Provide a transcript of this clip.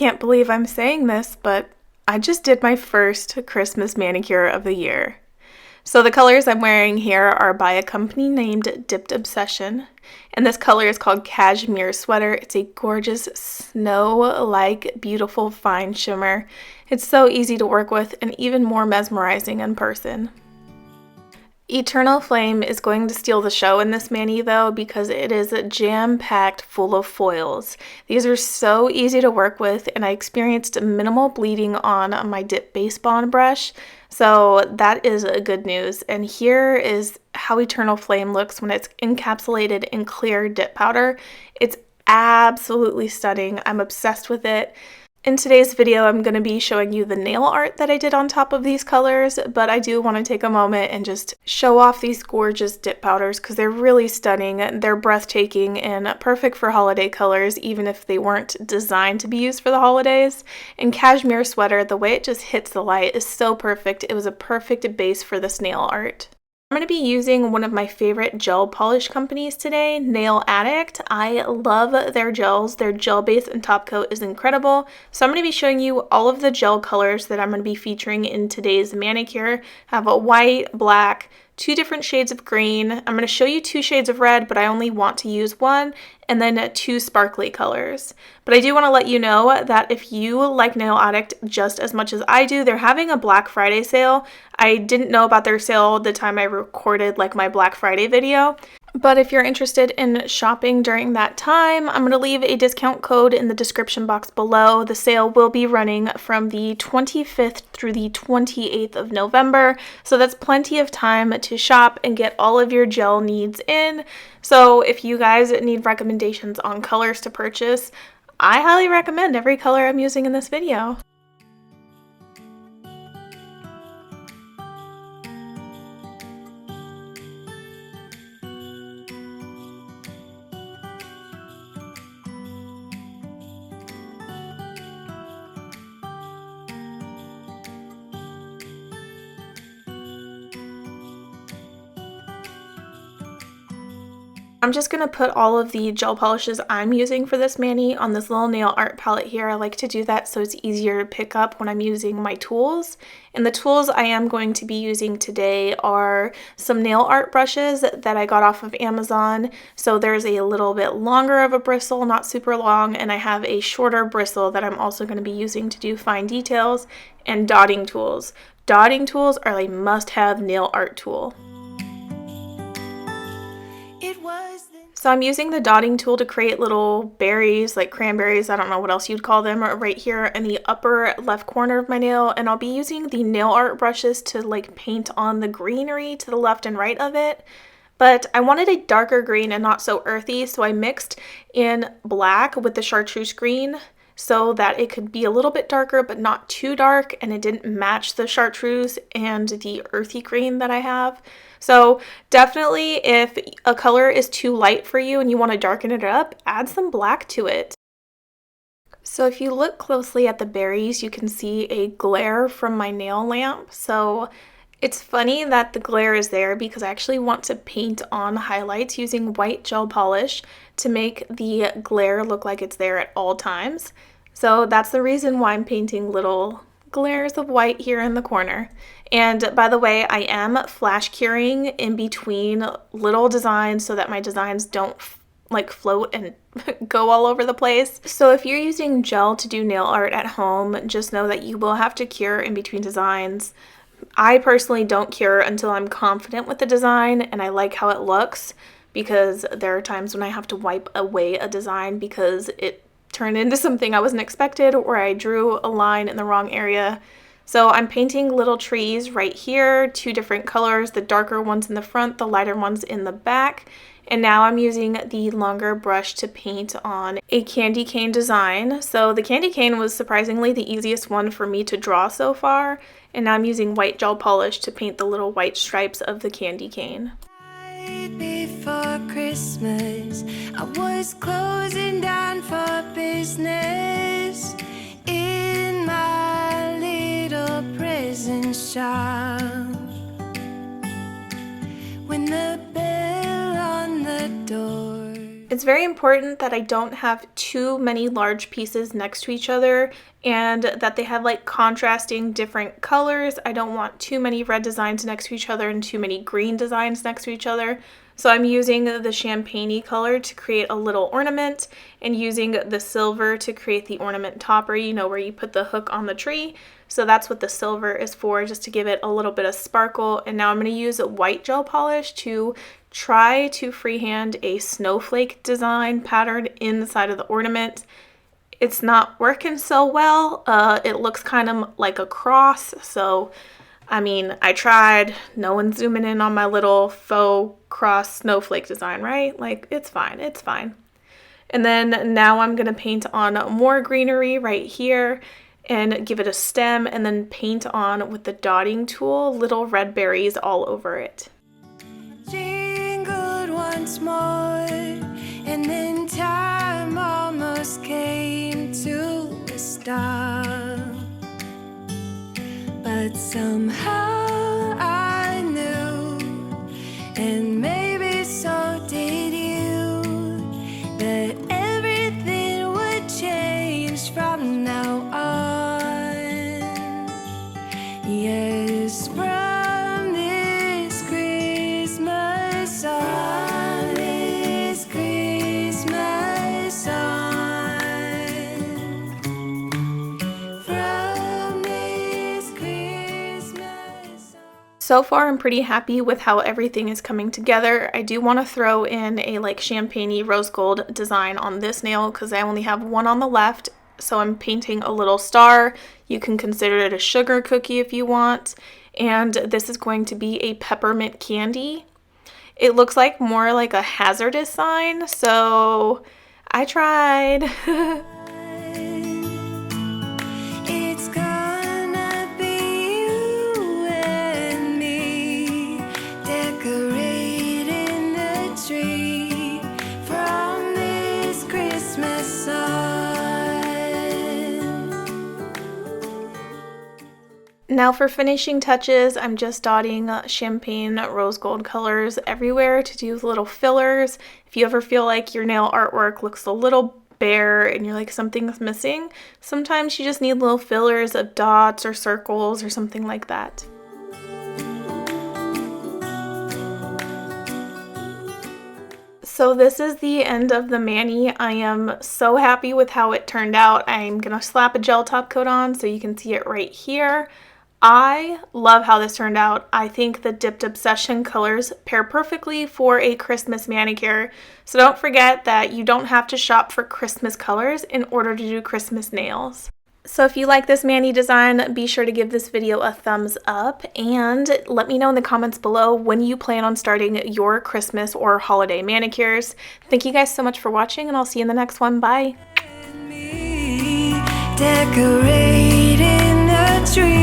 can't believe I'm saying this, but I just did my first Christmas manicure of the year. So the colors I'm wearing here are by a company named Dipped Obsession, and this color is called Cashmere Sweater. It's a gorgeous snow-like beautiful fine shimmer. It's so easy to work with and even more mesmerizing in person. Eternal Flame is going to steal the show in this mani though, because it is jam-packed full of foils. These are so easy to work with, and I experienced minimal bleeding on my dip base bond brush, so that is good news. And here is how Eternal Flame looks when it's encapsulated in clear dip powder. It's absolutely stunning. I'm obsessed with it. In today's video, I'm going to be showing you the nail art that I did on top of these colors, but I do want to take a moment and just show off these gorgeous dip powders because they're really stunning. They're breathtaking and perfect for holiday colors, even if they weren't designed to be used for the holidays. And Cashmere Sweater, the way it just hits the light is so perfect. It was a perfect base for this nail art. I'm going to be using one of my favorite gel polish companies today, Nail Addict. I love their gels. Their gel base and top coat is incredible. So I'm going to be showing you all of the gel colors that I'm going to be featuring in today's manicure. I have a white, black, 2 different shades of green. I'm going to show you 2 shades of red, but I only want to use 1, and then 2 sparkly colors. But I do want to let you know that if you like Nail Addict just as much as I do, they're having a Black Friday sale. I didn't know about their sale the time I recorded my Black Friday video. But if you're interested in shopping during that time, I'm going to leave a discount code in the description box below. The sale will be running from the 25th through the 28th of November, so that's plenty of time to shop and get all of your gel needs in. So if you guys need recommendations on colors to purchase, I highly recommend every color I'm using in this video. I'm just going to put all of the gel polishes I'm using for this mani on this little nail art palette here. I like to do that so it's easier to pick up when I'm using my tools. And the tools I am going to be using today are some nail art brushes that I got off of Amazon. So there's a little bit longer of a bristle, not super long, and I have a shorter bristle that I'm also going to be using to do fine details, and dotting tools. Dotting tools are a must-have nail art tool. So I'm using the dotting tool to create little berries, like cranberries, I don't know what else you'd call them, right here in the upper left corner of my nail. And I'll be using the nail art brushes to paint on the greenery to the left and right of it. But I wanted a darker green and not so earthy, so I mixed in black with the chartreuse green so that it could be a little bit darker but not too dark, and it didn't match the chartreuse and the earthy green that I have. So definitely if a color is too light for you and you want to darken it up, add some black to it. So if you look closely at the berries, you can see a glare from my nail lamp. So it's funny that the glare is there because I actually want to paint on highlights using white gel polish to make the glare look like it's there at all times. So that's the reason why I'm painting little glares of white here in the corner. And by the way, I am flash curing in between little designs so that my designs don't float and go all over the place. So if you're using gel to do nail art at home, just know that you will have to cure in between designs. I personally don't cure until I'm confident with the design and I like how it looks, because there are times when I have to wipe away a design because it turned into something I wasn't expected, or I drew a line in the wrong area. So I'm painting little trees right here, 2 different colors, the darker ones in the front, the lighter ones in the back. And now I'm using the longer brush to paint on a candy cane design. So the candy cane was surprisingly the easiest one for me to draw so far. And now I'm using white gel polish to paint the little white stripes of the candy cane. Before Christmas, I was closing down for business in my little prison shop, when the bell on the door. It's very important that I don't have too many large pieces next to each other and that they have like contrasting different colors. I don't want too many red designs next to each other and too many green designs next to each other. So I'm using the champagne-y color to create a little ornament and using the silver to create the ornament topper, you know, where you put the hook on the tree. So that's what the silver is for, just to give it a little bit of sparkle. And now I'm going to use white gel polish to try to freehand a snowflake design pattern inside of the ornament. It's not working so well. It looks kind of like a cross, so I mean, I tried. No one's zooming in on my little faux cross snowflake design, right? Like, it's fine, it's fine. And then now I'm gonna paint on more greenery right here and give it a stem and then paint on with the dotting tool little red berries all over it. Jingled once more, and then time almost came to a stop. But somehow I knew, and maybe so did you, that everything would change from now on. Yes, from this Christmas on, this Christmas on, from this Christmas on. So far, I'm pretty happy with how everything is coming together. I do want to throw in a like champagne-y rose gold design on this nail because I only have one on the left. So I'm painting a little star. You can consider it a sugar cookie if you want. And this is going to be a peppermint candy. It looks like more like a hazardous sign, so I tried. It's gonna be you and me decorating the tree from this Christmas sun. Now for finishing touches, I'm just dotting champagne rose gold colors everywhere to do little fillers. If you ever feel like your nail artwork looks a little bare and you're like something's missing, sometimes you just need little fillers of dots or circles or something like that. So this is the end of the mani. I am so happy with how it turned out. I'm gonna slap a gel top coat on so you can see it right here. I love how this turned out. I think the Dipped Obsession colors pair perfectly for a Christmas manicure. So don't forget that you don't have to shop for Christmas colors in order to do Christmas nails. So if you like this mani design, be sure to give this video a thumbs up and let me know in the comments below when you plan on starting your Christmas or holiday manicures. Thank you guys so much for watching and I'll see you in the next one. Bye. Decorating the tree.